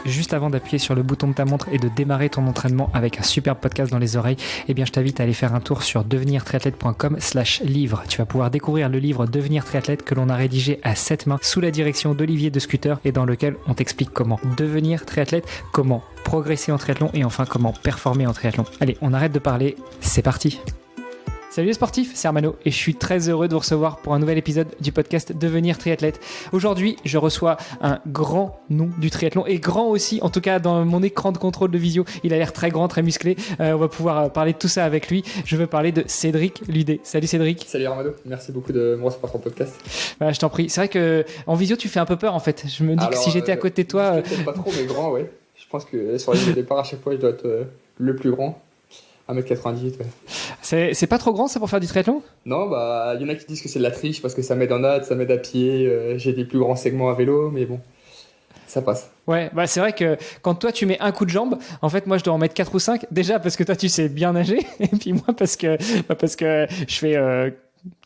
juste avant d'appuyer sur le bouton de ta montre et de démarrer ton entraînement avec un superbe podcast dans les oreilles, eh bien je t'invite à aller faire un tour sur devenirtriathlète.com/livre. Tu vas pouvoir découvrir le livre Devenir triathlète que l'on a rédigé à 7 mains sous la direction d'Olivier de Scooter et dans lequel on t'explique comment devenir triathlète, comment progresser en triathlon et enfin comment performer en triathlon. Allez, on arrête de parler, c'est parti. Salut les sportifs, c'est Armano et je suis très heureux de vous recevoir pour un nouvel épisode du podcast Devenir triathlète. Aujourd'hui, je reçois un grand nom du triathlon et grand aussi, en tout cas dans mon écran de contrôle de visio, il a l'air très grand, très musclé. On va pouvoir parler de tout ça avec lui. Je veux parler de Cédric Ludet. Salut Cédric. Salut Armano, merci beaucoup de me recevoir sur ton podcast. Je t'en prie. C'est vrai qu'en visio, tu fais un peu peur en fait. Je me dis que si j'étais à côté de toi... Je pas trop, mais grand, ouais. Je pense que sur la ligne de départ, à chaque fois, je dois être le plus grand. 1m98, ouais. C'est pas trop grand ça pour faire du triathlon ? Non, il y en a qui disent que c'est de la triche parce que ça m'aide en natte, ça m'aide à pied, j'ai des plus grands segments à vélo, mais bon, ça passe. Ouais, c'est vrai que quand toi tu mets un coup de jambe, en fait moi je dois en mettre 4 ou 5, déjà parce que toi tu sais bien nager, et puis moi parce que je fais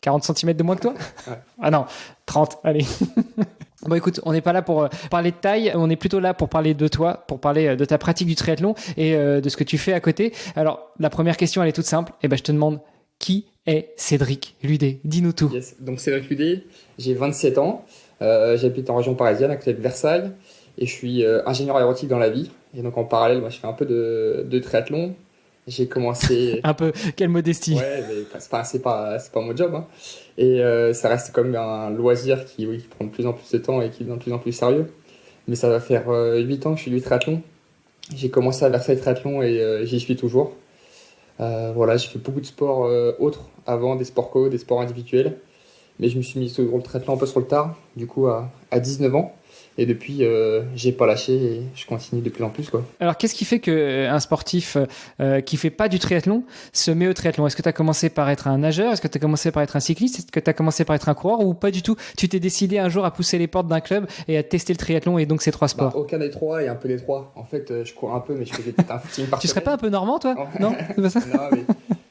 40 cm de moins que toi. Ouais. Ah non, 30, allez. Bon écoute, on n'est pas là pour parler de taille, on est plutôt là pour parler de toi, pour parler de ta pratique du triathlon et de ce que tu fais à côté. Alors la première question elle est toute simple, je te demande qui est Cédric Ludet ? Dis-nous tout. Yes. Donc Cédric Ludet, j'ai 27 ans, j'habite en région parisienne à côté de Versailles et je suis ingénieur aéronautique dans la vie. Et donc en parallèle, moi je fais un peu de triathlon. J'ai commencé... Un peu, quelle modestie. Ouais, mais c'est pas mon job, hein. Et ça reste comme un loisir qui prend de plus en plus de temps et qui devient de plus en plus sérieux. Mais ça va faire 8 ans que je fais du triathlon. J'ai commencé à Versailles Triathlon et j'y suis toujours. Voilà, j'ai fait beaucoup de sports autres avant, des sports co, des sports individuels. Mais je me suis mis sur le triathlon un peu sur le tard, du coup à 19 ans. Et depuis, j'ai pas lâché et je continue de plus en plus, quoi. Alors, qu'est-ce qui fait qu'un sportif qui fait pas du triathlon se met au triathlon ? Est-ce que tu as commencé par être un nageur ? Est-ce que tu as commencé par être un cycliste ? Est-ce que tu as commencé par être un coureur ou pas du tout ? Tu t'es décidé un jour à pousser les portes d'un club et à tester le triathlon et donc ces trois sports ? Aucun des trois et un peu des trois. En fait, je cours un peu, mais je faisais peut-être un footing par Tu serais semaine. pas un peu normand, toi ? Non, c'est pas ça ? Non, mais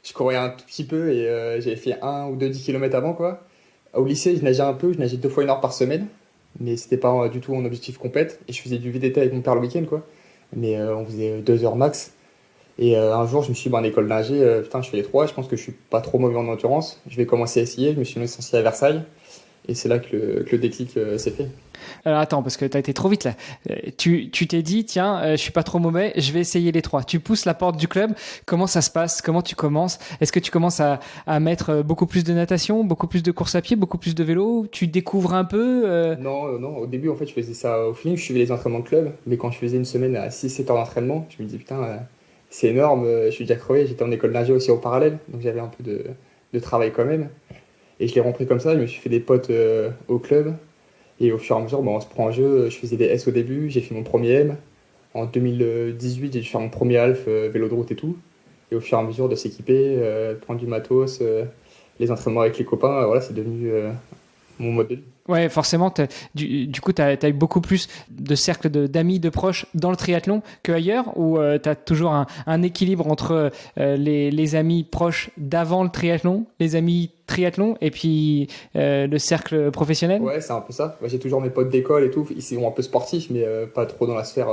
je courais un tout petit peu et j'avais fait 1 ou 2 10 km avant, quoi. Au lycée, je nageais un peu, je nageais 2 fois 1 heure par semaine. Mais c'était pas du tout mon objectif compète. Et je faisais du VTT avec mon père le week-end, quoi. Mais on faisait 2 heures max. Et un jour, je me suis dit, en école d'ingé, je fais les 3. Je pense que je suis pas trop mauvais en endurance. Je vais commencer à essayer. Je me suis licencié à Versailles. Et c'est là que le déclic s'est fait. Alors attends, parce que tu as été trop vite là. Tu t'es dit, tiens, je suis pas trop mauvais, je vais essayer les 3. Tu pousses la porte du club. Comment ça se passe ? Comment tu commences ? Est-ce que tu commences à mettre beaucoup plus de natation, beaucoup plus de course à pied, beaucoup plus de vélo ? Tu découvres un peu Non. Au début, en fait, je faisais ça au feeling. Je suivais les entraînements de club. Mais quand je faisais une semaine à 6-7 heures d'entraînement, je me disais, putain, c'est énorme. Je suis déjà crevé. J'étais en école d'ingé aussi au parallèle. Donc j'avais un peu de travail quand même. Et je l'ai repris comme ça. Je me suis fait des potes au club. Et au fur et à mesure, on se prend en jeu. Je faisais des S au début, j'ai fait mon premier M. En 2018, j'ai dû faire mon premier half, vélo de route et tout. Et au fur et à mesure de s'équiper, prendre du matos, les entraînements avec les copains, voilà, c'est devenu mon mode de vie. Ouais, forcément, du coup, tu as eu beaucoup plus de cercles d'amis, de proches dans le triathlon qu'ailleurs, ou tu as toujours un équilibre entre les amis proches d'avant le triathlon, les amis triathlon, et puis le cercle professionnel ? Ouais, c'est un peu ça. J'ai toujours mes potes d'école et tout. Ils sont un peu sportifs, mais pas trop dans la sphère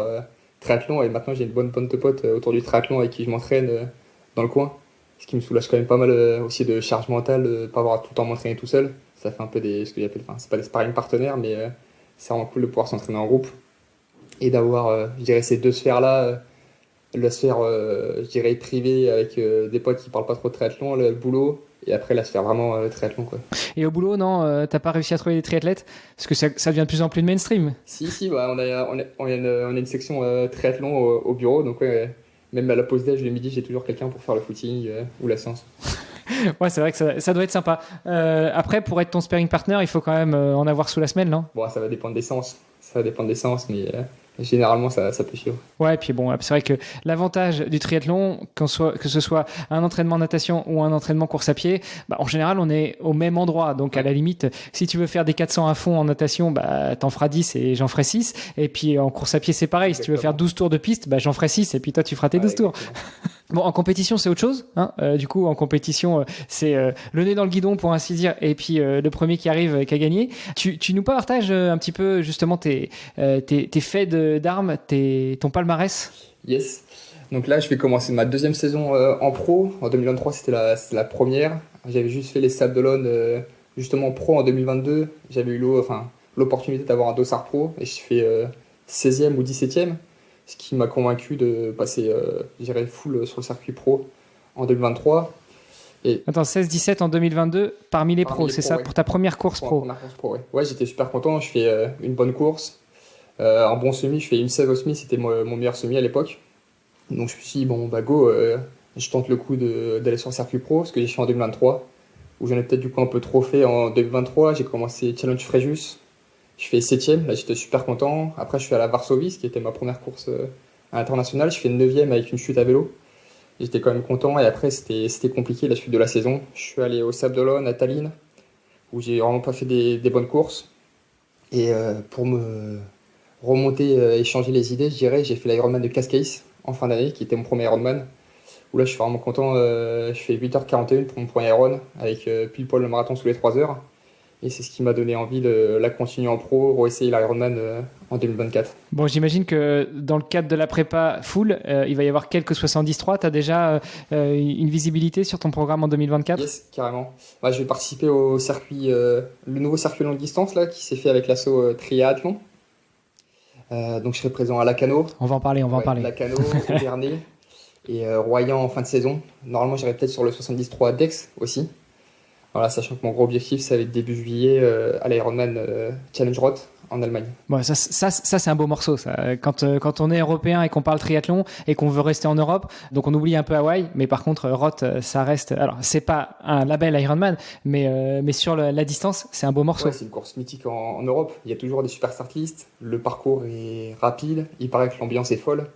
triathlon. Et maintenant, j'ai une bonne bande de potes autour du triathlon avec qui je m'entraîne dans le coin. Ce qui me soulage quand même pas mal aussi de charge mentale, de ne pas avoir tout le temps m'entraîner tout seul. Ça fait un peu ce que j'appelle, c'est pas des sparring partenaires, mais c'est vraiment cool de pouvoir s'entraîner en groupe et d'avoir, je dirais, ces deux sphères-là. La sphère, je dirais, privée avec des potes qui parlent pas trop de triathlon, le boulot, et après la sphère vraiment triathlon, quoi. Et au boulot, non, t'as pas réussi à trouver des triathlètes ? Parce que ça devient de plus en plus de mainstream. Si, on a une section triathlon au bureau, donc ouais, même à la pause déj le midi, j'ai toujours quelqu'un pour faire le footing ou la séance. Ouais, c'est vrai que ça doit être sympa. Après, pour être ton sparring partner, il faut quand même en avoir sous la semelle, non ? Bon, ça va dépendre des séances. Mais généralement, ça peut suivre. Ouais, et puis bon, c'est vrai que l'avantage du triathlon, que ce soit un entraînement natation ou un entraînement course à pied, en général, on est au même endroit. Donc, à la limite, si tu veux faire des 400 à fond en natation, t'en feras 10 et j'en ferai 6. Et puis, en course à pied, c'est pareil. Exactement. Si tu veux faire 12 tours de piste, j'en ferai 6 et puis toi, tu feras tes 12 tours. Bon, en compétition, c'est autre chose. Hein. Du coup, en compétition, c'est le nez dans le guidon, pour ainsi dire, et puis le premier qui arrive qui a gagné. Tu nous partages un petit peu justement tes faits d'armes, ton palmarès? Yes. Donc là, je vais commencer ma deuxième saison en pro. En 2023, c'était la première. J'avais juste fait les Sables d'Olonne justement pro en 2022. J'avais eu l'opportunité d'avoir un dossard pro et je fais 16e ou 17e, ce qui m'a convaincu de passer, je dirais, full sur le circuit pro en 2023. Et Attends, 16-17 en 2022 parmi les parmi pros, les c'est pros, ça, ouais, pour ta première course pour ma pro? première course pro, ouais. Ouais, j'étais super content. Je fais une bonne course. Un bon semi, je fais une 16 au semi, c'était mon meilleur semi à l'époque. Donc je me suis dit, bon, bah go, je tente le coup d'aller sur le circuit pro, ce que j'ai fait en 2023, où j'en ai peut-être du coup un peu trop fait en 2023. J'ai commencé Challenge Fréjus, je fais 7e, là j'étais super content. Après, je suis à la Varsovie, ce qui était ma première course à l'international. Je fais 9e avec une chute à vélo. J'étais quand même content, et après, c'était compliqué la suite de la saison. Je suis allé au Sable d'Olonne à Tallinn, où j'ai vraiment pas fait des bonnes courses. Et pour me remonter et changer les idées, je dirais, j'ai fait l'Ironman de Cascais en fin d'année, qui était mon premier Ironman. Où là, je suis vraiment content. Je fais 8h41 pour mon premier Iron, avec pile poil le marathon sous les 3 heures. Et c'est ce qui m'a donné envie de la continuer en pro, réessayer l'Ironman en 2024. Bon, j'imagine que dans le cadre de la prépa full, il va y avoir quelques 73. Tu as déjà une visibilité sur ton programme en 2024? Yes, carrément. Ouais, je vais participer au circuit, le nouveau circuit longue distance là, qui s'est fait avec l'asso Triathlon. Donc je serai présent à Lacano, On va en parler, on va en ouais, parler. Lacano, Épernay et Royan en fin de saison. Normalement, j'irai peut-être sur le 73 Dex aussi. Voilà, sachant que mon gros objectif, c'est avec début juillet à l'Ironman Challenge Roth en Allemagne. Bon, ça c'est un beau morceau. Ça. Quand on est européen et qu'on parle triathlon et qu'on veut rester en Europe, donc on oublie un peu Hawaï, mais par contre, Roth, ça reste. Alors, c'est pas un label Ironman, mais sur la distance, c'est un beau morceau. Ouais, c'est une course mythique en Europe. Il y a toujours des super cyclistes. Le parcours est rapide. Il paraît que l'ambiance est folle.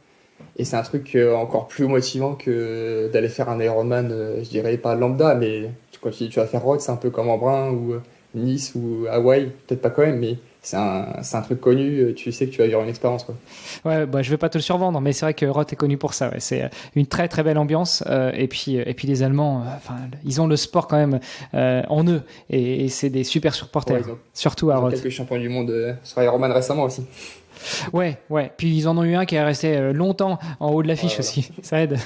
Et c'est un truc encore plus motivant que d'aller faire un Ironman, je dirais pas lambda, mais quand tu vas faire Roth, c'est un peu comme Embrun ou Nice ou Hawaï. Peut-être pas quand même, mais c'est un truc connu. Tu sais que tu vas vivre une expérience, quoi. Ouais, bah, je vais pas te le survendre, mais c'est vrai que Roth est connu pour ça. Ouais. C'est une très très belle ambiance. Et puis les Allemands, enfin, ils ont le sport quand même en eux, et c'est des super supporters, Ouais, surtout à ils ont Roth. quelques champions du monde sur Ironman récemment aussi. Ouais, ouais. Puis ils en ont eu un qui est resté longtemps en haut de Ouais, l'affiche voilà. aussi. Ça aide.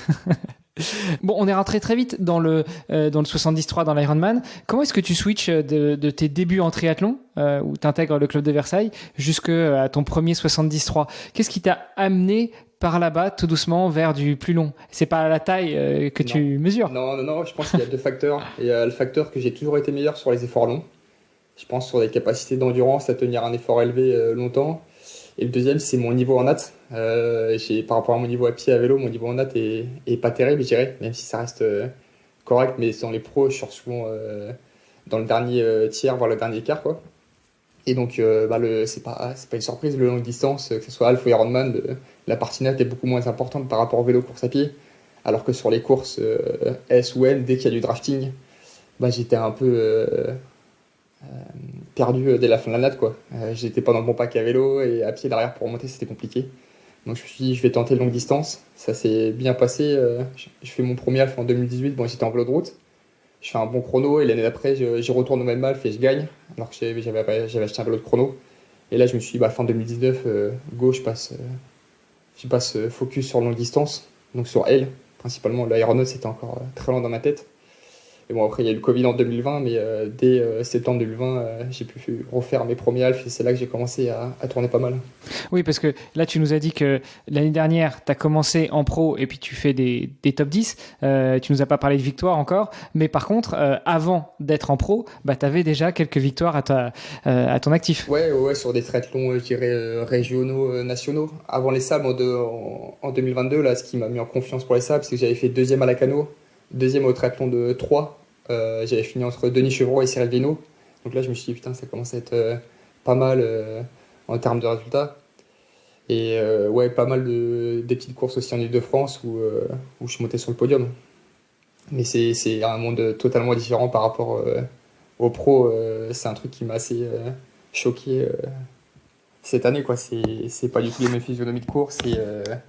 Bon, on est rentré très vite dans le 73, dans l'Ironman. Comment est-ce que tu switches de tes débuts en triathlon, où tu intègres le club de Versailles, jusqu'à ton premier 73? Qu'est-ce qui t'a amené par là-bas, tout doucement, vers du plus long? C'est pas la taille que Non. tu mesures. Non, non, non, je pense qu'il y a deux facteurs. Il y a le facteur que j'ai toujours été meilleur sur les efforts longs. Je pense sur des capacités d'endurance à tenir un effort élevé longtemps. Et le deuxième, c'est mon niveau en natte. Par rapport à mon niveau à pied à vélo, mon niveau en natte est pas terrible, je dirais, même si ça reste correct. Mais dans les pros, je sors souvent dans le dernier tiers, voire le dernier quart, quoi. Et donc, c'est pas une surprise, le longue distance, que ce soit Half ou Ironman, la partie natte est beaucoup moins importante par rapport au vélo course à pied. Alors que sur les courses S ou M, dès qu'il y a du drafting, bah, j'étais un peu perdu dès la fin de la natte, quoi. J'étais pas dans le bon pack à vélo et à pied derrière pour remonter, c'était compliqué. Donc je me suis dit, je vais tenter longue distance. Ça s'est bien passé. Je fais mon premier half en 2018. Bon, j'étais en vélo de route. Je fais un bon chrono et l'année d'après, j'y retourne au même half et je gagne. Alors que j'avais acheté un vélo de chrono. Et là, je me suis dit, bah, fin 2019, go, je passe focus sur longue distance. Donc sur L, principalement. L'aéronaute, c'était encore très loin dans ma tête. Et bon, après, il y a eu le Covid en 2020, mais dès septembre 2020, j'ai pu refaire mes premiers halfs et c'est là que j'ai commencé à tourner pas mal. Oui, parce que là, tu nous as dit que l'année dernière, tu as commencé en pro et puis tu fais des top 10. Tu nous as pas parlé de victoire encore. Mais par contre, avant d'être en pro, bah, tu avais déjà quelques victoires à ton actif. Ouais, ouais, ouais, sur des triathlons, je dirais, régionaux, nationaux. Avant les sables en 2022, là, ce qui m'a mis en confiance pour les sables, c'est que j'avais fait deuxième à Lacano, deuxième au triathlon de Troyes. J'avais fini entre Denis Chevreau et Cyril Viennot. Donc là, je me suis dit, putain, ça commence à être pas mal en termes de résultats. Et ouais, pas mal des petites courses aussi en Ile-de-France où je suis monté sur le podium. Mais c'est un monde totalement différent par rapport au pro. C'est un truc qui m'a assez choqué. cette année, quoi. C'est pas du tout les mêmes physionomies de course, c'est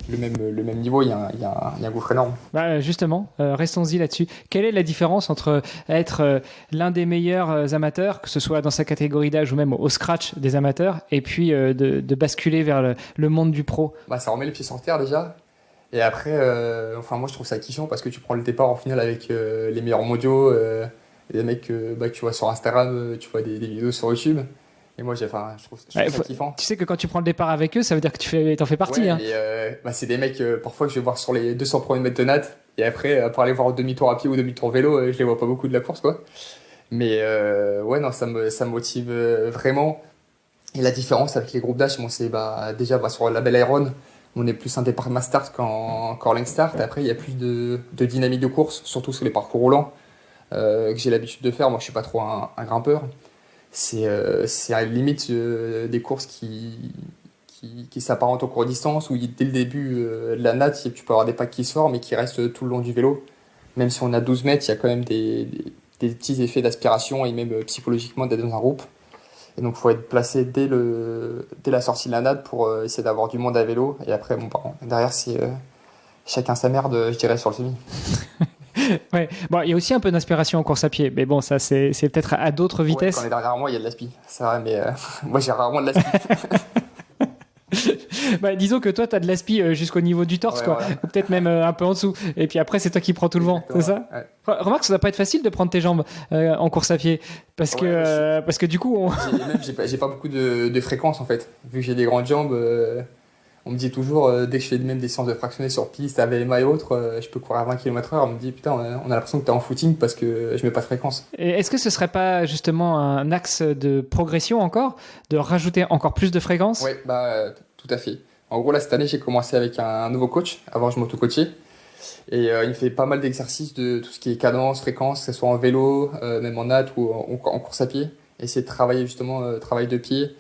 le même niveau, il y a un gouffre énorme. Bah, justement, restons-y là-dessus. Quelle est la différence entre être l'un des meilleurs amateurs, que ce soit dans sa catégorie d'âge ou même au scratch des amateurs, et puis de basculer vers le monde du pro? Bah, ça remet les pieds sur terre déjà. Et après, enfin, moi je trouve ça kiffant parce que tu prends le départ en finale avec les meilleurs mondiaux, des mecs que tu vois sur Instagram, tu vois des vidéos sur YouTube. Et moi, je trouve ça kiffant. Tu sais que quand tu prends le départ avec eux, ça veut dire que t'en fais partie. Ouais, Hein. et c'est des mecs parfois que je vais voir sur les 200 premiers mètres de natte. Et après, pour aller voir demi-tour à pied ou demi-tour vélo, je les vois pas beaucoup de la course, quoi. Mais ouais, non, ça me motive vraiment. Et la différence avec les groupes d'âge, bon, c'est déjà sur la Belle Iron, on est plus un départ mass start qu'en lane start. Après, il y a plus de dynamique de course, surtout sur les parcours roulants que j'ai l'habitude de faire. Moi, je suis pas trop un grimpeur. C'est à la limite des courses qui s'apparentent au court distance, où dès le début de la natte, tu peux avoir des packs qui se forment et qui restent tout le long du vélo. Même si on a 12 mètres, il y a quand même des petits effets d'aspiration et même psychologiquement d'être dans un groupe. Et donc, il faut être placé dès la sortie de la natte pour essayer d'avoir du monde à vélo. Et après, bon, derrière, c'est chacun sa merde, je dirais, sur le semi. Ouais. Bon, il y a aussi un peu d'inspiration en course à pied, mais bon, ça c'est peut-être à d'autres vitesses. Ouais, quand on est derrière moi, il y a de l'aspi. C'est vrai, mais moi, j'ai rarement de l'aspi. Bah, disons que toi, tu as de l'aspi jusqu'au niveau du torse, Ouais, quoi. voilà. Ou peut-être même un peu en dessous. Et puis après, c'est toi qui prends tout le vent, c'est ça? Ouais. Remarque, ça doit pas être facile de prendre tes jambes en course à pied. Parce que du coup, J'ai pas beaucoup de fréquence, en fait. Vu que j'ai des grandes jambes, on me dit toujours, dès que je fais même des séances de fractionnés sur piste, à VMA et autres, je peux courir à 20 km/h. On me dit, putain, on a l'impression que t'es en footing parce que je mets pas de fréquence. Et est-ce que ce serait pas justement un axe de progression encore, de rajouter encore plus de fréquences? Ouais, tout à fait. En gros, là, cette année, j'ai commencé avec un nouveau coach. Avant, je m'auto-coachais. Et il me fait pas mal d'exercices de tout ce qui est cadence, fréquence, que ce soit en vélo, même en natte ou en course à pied. Essayer de travailler justement, travail de pied,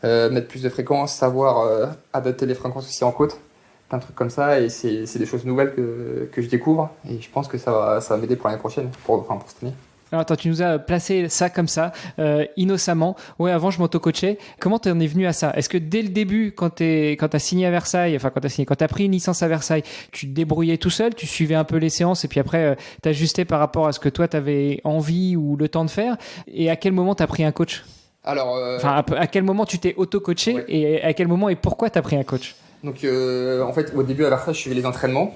mettre plus de fréquences, savoir adapter les fréquences aussi en côte. Plein de trucs comme ça. Et c'est des choses nouvelles que je découvre. Et je pense que ça va m'aider pour l'année prochaine, pour cette année. Alors attends, tu nous as placé ça comme ça, innocemment. Ouais, avant je m'auto-coachais. Comment t'en es venu à ça? Est-ce que dès le début, quand t'as signé à Versailles, enfin quand t'as pris une licence à Versailles, tu te débrouillais tout seul, tu suivais un peu les séances et puis après t'ajustais par rapport à ce que toi t'avais envie ou le temps de faire? Et à quel moment t'as pris un coach? Alors, Enfin, à quel moment tu t'es auto-coaché ouais. et à quel moment et pourquoi t'as pris un coach? Donc, en fait, au début à Versailles, je suivais les entraînements.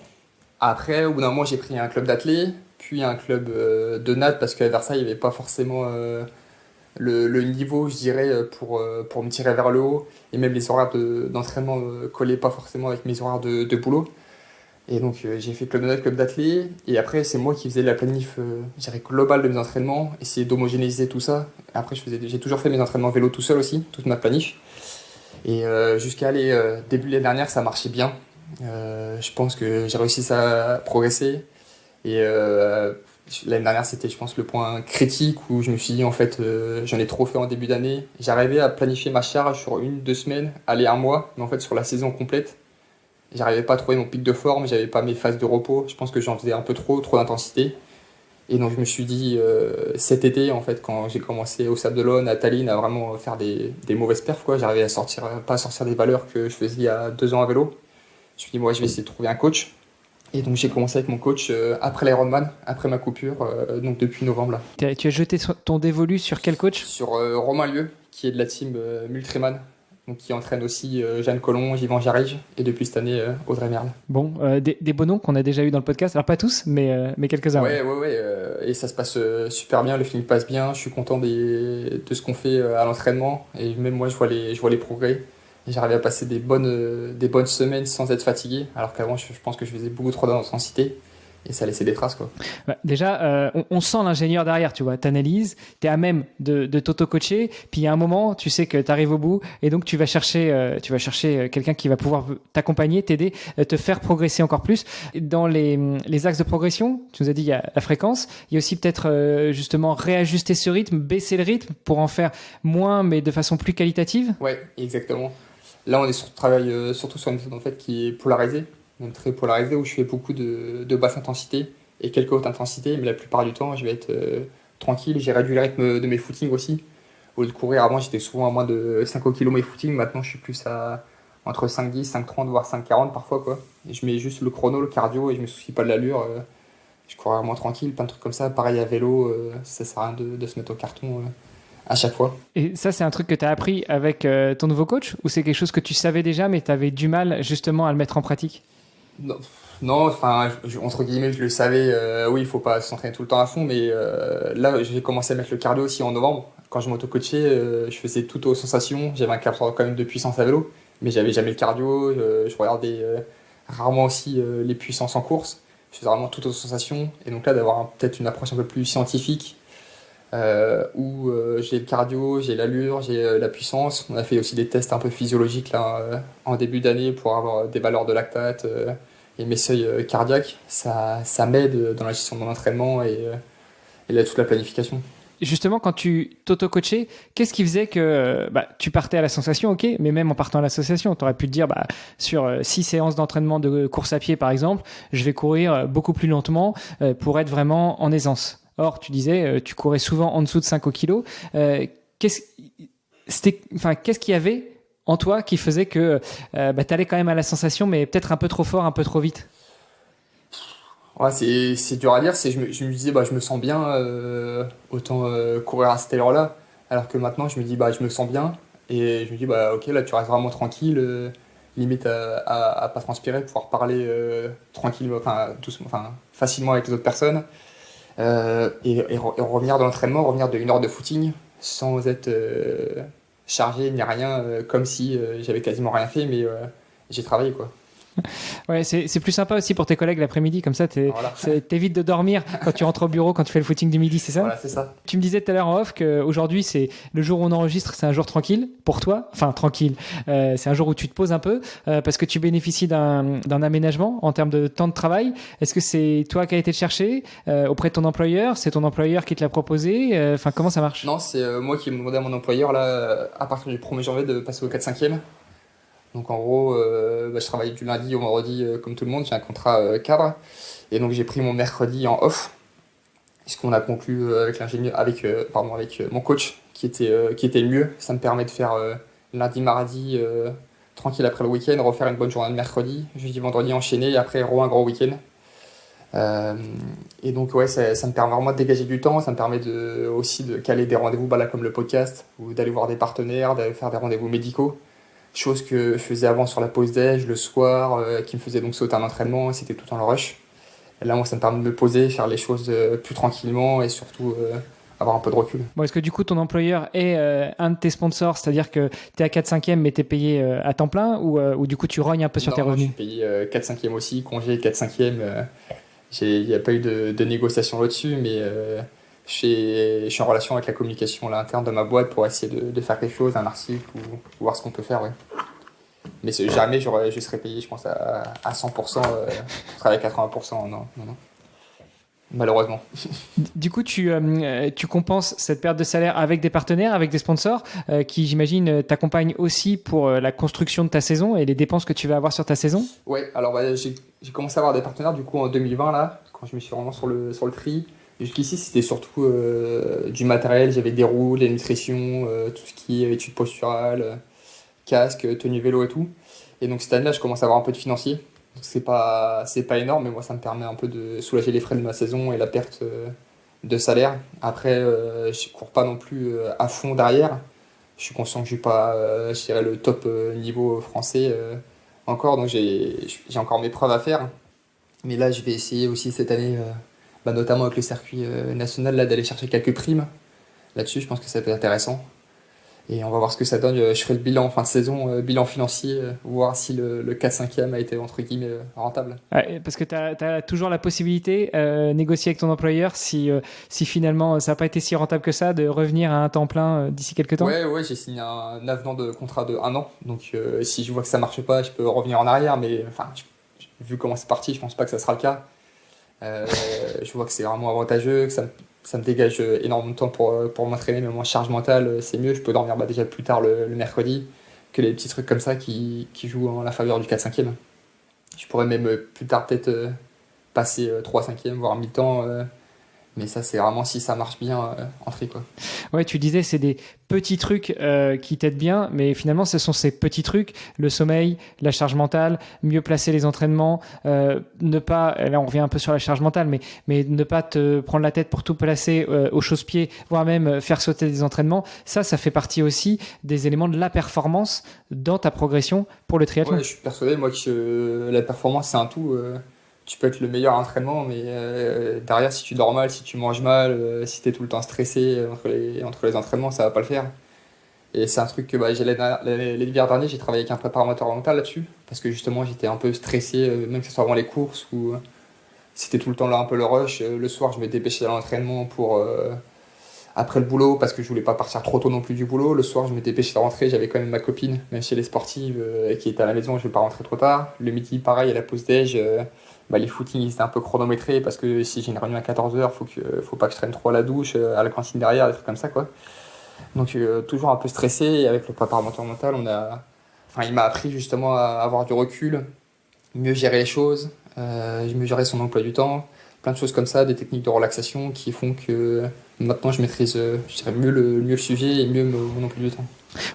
Après, au bout d'un moment, j'ai pris un club d'athlé, puis un club de natte parce qu'à Versailles, il n'y avait pas forcément le niveau, je dirais, pour me tirer vers le haut. Et même les horaires d'entraînement collaient pas forcément avec mes horaires de boulot. Et donc, j'ai fait club de natte, club d'athlé. Et après, c'est moi qui faisais la planif, je dirais, globale de mes entraînements, essayer d'homogénéiser tout ça. Après, j'ai toujours fait mes entraînements vélo tout seul aussi, toute ma planif. Et jusqu'à début de l'année dernière, ça marchait bien. Je pense que j'ai réussi à progresser. Et l'année dernière, c'était, je pense, le point critique où je me suis dit, en fait, j'en ai trop fait en début d'année. J'arrivais à planifier ma charge sur 1, 2 semaines, aller un mois, mais en fait, sur la saison complète, j'arrivais pas à trouver mon pic de forme, j'avais pas mes phases de repos. Je pense que j'en faisais un peu trop d'intensité. Et donc, je me suis dit, cet été, en fait, quand j'ai commencé au Sable d'Olonne, à Tallinn, à vraiment faire des mauvaises perfs, quoi, j'arrivais pas à sortir des valeurs que je faisais il y a 2 ans à vélo. Je me suis dit, moi, je vais essayer de trouver un coach. Et donc, j'ai commencé avec mon coach après l'Ironman, après ma coupure, donc depuis novembre, là. Tu as jeté ton dévolu sur quel coach? Sur Romain Lieu, qui est de la team Multriman, donc qui entraîne aussi Jeanne Collomb, Yvan Jarige, et depuis cette année, Audrey Merle. Bon, des beaux noms qu'on a déjà eu dans le podcast. Alors, pas tous, mais quelques-uns. Ouais. Et ça se passe super bien, le film passe bien, je suis content de ce qu'on fait à l'entraînement, et même moi, je vois les progrès. Et j'arrive à passer des bonnes semaines sans être fatigué, alors qu'avant, je pense que je faisais beaucoup trop d'intensité. Et ça laissait des traces, quoi. Ouais, déjà, on sent l'ingénieur derrière, tu vois. T'analyses, t'es à même de t'auto-coacher, puis il y a un moment, tu sais que t'arrives au bout, et donc tu vas chercher quelqu'un qui va pouvoir t'accompagner, t'aider, te faire progresser encore plus. Dans les axes de progression, tu nous as dit, il y a la fréquence, il y a aussi peut-être justement réajuster ce rythme, baisser le rythme pour en faire moins, mais de façon plus qualitative. Ouais, exactement. Là, on est travaille surtout sur une méthode en fait, qui est polarisée, même très polarisée, où je fais beaucoup de basse intensité et quelques hautes intensités, mais la plupart du temps, je vais être tranquille. J'ai réduit le rythme de mes footings aussi, Au lieu de courir, avant, j'étais souvent à moins de 5 au km footing. Maintenant, je suis plus à entre 5,10, 5,30, voire 5,40 parfois, quoi. Et je mets juste le chrono, le cardio, et je me soucie pas de l'allure. Je cours vraiment tranquille, plein de trucs comme ça. Pareil à vélo, ça sert à rien de se mettre au carton à chaque fois. Et ça, c'est un truc que tu as appris avec ton nouveau coach ou c'est quelque chose que tu savais déjà mais tu avais du mal justement à le mettre en pratique? Non, non, enfin, entre guillemets, je le savais. Oui, il faut pas s'entraîner tout le temps à fond, mais là, j'ai commencé à mettre le cardio aussi en novembre. Quand je m'auto-coachais, je faisais tout aux sensations. J'avais un capteur quand même de puissance à vélo, mais j'avais jamais le cardio. Je regardais rarement aussi les puissances en course. Je faisais vraiment tout aux sensations. Et donc là, d'avoir peut-être une approche un peu plus scientifique, où j'ai le cardio, j'ai l'allure, j'ai la puissance. On a fait aussi des tests un peu physiologiques là, en début d'année pour avoir des valeurs de lactate et mes seuils cardiaques. Ça m'aide dans la gestion de mon entraînement et là, toute la planification. Justement, quand tu t'auto-coachais, qu'est-ce qui faisait que tu partais à la sensation, ok, mais même en partant à l'association, tu aurais pu te dire, sur 6 séances d'entraînement de course à pied, par exemple, je vais courir beaucoup plus lentement pour être vraiment en aisance. Or, tu disais, tu courais souvent en dessous de 5 au kilo. Qu'est-ce qu'il y avait en toi qui faisait que tu allais quand même à la sensation, mais peut-être un peu trop fort, un peu trop vite? Ouais, c'est dur à dire. Je me disais, je me sens bien, autant courir à cette allure-là. Alors que maintenant, je me dis, je me sens bien. Et je me dis, ok, là, tu restes vraiment tranquille, limite à pas transpirer, pouvoir parler tranquille, enfin, doucement, enfin, facilement avec les autres personnes. Et revenir dans l'entraînement, revenir de 1 heure de footing sans être chargé ni rien, comme si j'avais quasiment rien fait, mais j'ai travaillé, quoi. Ouais, c'est plus sympa aussi pour tes collègues l'après-midi, comme ça Voilà, t'évites de dormir quand tu rentres au bureau, quand tu fais le footing du midi, c'est ça? voilà, c'est ça. Tu me disais tout à l'heure en off qu'aujourd'hui, c'est le jour où on enregistre, c'est un jour tranquille pour toi. Enfin, tranquille. C'est un jour où tu te poses un peu parce que tu bénéficies d'un aménagement en termes de temps de travail. Est-ce que c'est toi qui as été le chercher auprès de ton employeur? C'est ton employeur qui te l'a proposé? Enfin, comment ça marche? Non, c'est moi qui ai demandé à mon employeur, là, à partir du 1er janvier, de passer au 4/5e. Donc en gros, je travaille du lundi au vendredi comme tout le monde, j'ai un contrat cadre. Et donc j'ai pris mon mercredi en off, ce qu'on a conclu avec l'ingénieur, avec mon coach qui était le mieux. Ça me permet de faire lundi, mardi tranquille après le week-end, refaire une bonne journée de mercredi, jeudi, vendredi enchaîné et après un gros week-end. Euh, et donc ouais, ça me permet vraiment de dégager du temps, ça me permet aussi de caler des rendez-vous là, comme le podcast, ou d'aller voir des partenaires, d'aller faire des rendez-vous médicaux. Chose que je faisais avant sur la pause déj, le soir, qui me faisait donc sauter un entraînement, et c'était tout en le rush. Et là, moi, ça me permet de me poser, faire les choses plus tranquillement et surtout avoir un peu de recul. Bon, est-ce que du coup ton employeur est un de tes sponsors, c'est-à-dire que tu es à 4/5e mais tu es payé à temps plein ou du coup tu rognes un peu sur tes Non, je revenus? suis payé 4/5e aussi, congé 4/5e. Il n'y a pas eu de négociation là-dessus, mais je suis en relation avec la communication là, interne de ma boîte pour essayer de faire quelque chose, un article ou voir ce qu'on peut faire. Ouais. Mais jamais je serais payé, je pense, à 100%, pour travailler à 80%. Non, non, non. Malheureusement. Du coup, tu compenses cette perte de salaire avec des partenaires, avec des sponsors qui, j'imagine, t'accompagnent aussi pour la construction de ta saison et les dépenses que tu vas avoir sur ta saison? Ouais, alors j'ai commencé à avoir des partenaires du coup en 2020 là, quand je me suis vraiment sur le tri. Jusqu'ici, c'était surtout du matériel, j'avais des roues, la nutrition, tout ce qui est études posturales, casque, tenue vélo et tout. Et donc cette année-là, je commence à avoir un peu de financier. Donc c'est pas énorme, mais moi ça me permet un peu de soulager les frais de ma saison et la perte de salaire. Après, je cours pas non plus à fond derrière. Je suis conscient que je suis pas, je dirais, le top niveau français encore, donc j'ai encore mes preuves à faire. Mais là, je vais essayer aussi cette année, notamment avec le circuit national, là, d'aller chercher quelques primes. Là-dessus, je pense que ça peut être intéressant. Et on va voir ce que ça donne. Je ferai le bilan en fin de saison, bilan financier, voir si le 4/5e a été entre guillemets rentable. Ouais, parce que tu as toujours la possibilité de négocier avec ton employeur si finalement ça n'a pas été si rentable que ça, de revenir à un temps plein d'ici quelques temps? Ouais, j'ai signé un avenant de contrat de 1 an. Donc si je vois que ça marche pas, je peux revenir en arrière. Mais enfin, vu comment c'est parti, je pense pas que ça sera le cas. Euh, je vois que c'est vraiment avantageux, que ça me dégage énormément de temps pour m'entraîner, mais moi, charge mentale, c'est mieux. Je peux dormir déjà plus tard le mercredi que les petits trucs comme ça qui jouent en la faveur du 4/5e. Je pourrais même plus tard peut-être passer 3/5e, voire mi-temps, Mais ça, c'est vraiment si ça marche bien en tri, quoi. Ouais, tu disais, c'est des petits trucs qui t'aident bien, mais finalement, ce sont ces petits trucs, le sommeil, la charge mentale, mieux placer les entraînements, ne pas, là on revient un peu sur la charge mentale, mais ne pas te prendre la tête pour tout placer au chausse-pied, voire même faire sauter des entraînements. Ça fait partie aussi des éléments de la performance dans ta progression pour le triathlon. Ouais, je suis persuadé, moi, que la performance, c'est un tout. Tu peux être le meilleur entraînement, mais derrière, si tu dors mal, si tu manges mal, si tu es tout le temps stressé entre les entraînements, ça va pas le faire. Et c'est un truc que l'hiver dernier, j'ai travaillé avec un préparateur mental là-dessus, parce que justement, j'étais un peu stressé, même que ce soit avant les courses, ou c'était tout le temps là un peu le rush. Le soir, je me dépêchais à l'entraînement pour après le boulot, parce que je voulais pas partir trop tôt non plus du boulot. Le soir, je me dépêchais de rentrer, j'avais quand même ma copine, même si elle est sportive, qui était à la maison, je vais pas rentrer trop tard. Le midi, pareil, à la pause déj. Les footings ils étaient un peu chronométrés parce que si j'ai une réunion à 14h, faut pas que je traîne trop à la douche, à la cantine derrière, des trucs comme ça, quoi. Donc toujours un peu stressé. Et avec le préparateur mental, il m'a appris justement à avoir du recul, mieux gérer les choses, mieux gérer son emploi du temps, plein de choses comme ça, des techniques de relaxation qui font que maintenant je maîtrise je dirais mieux le sujet et mieux mon emploi du temps.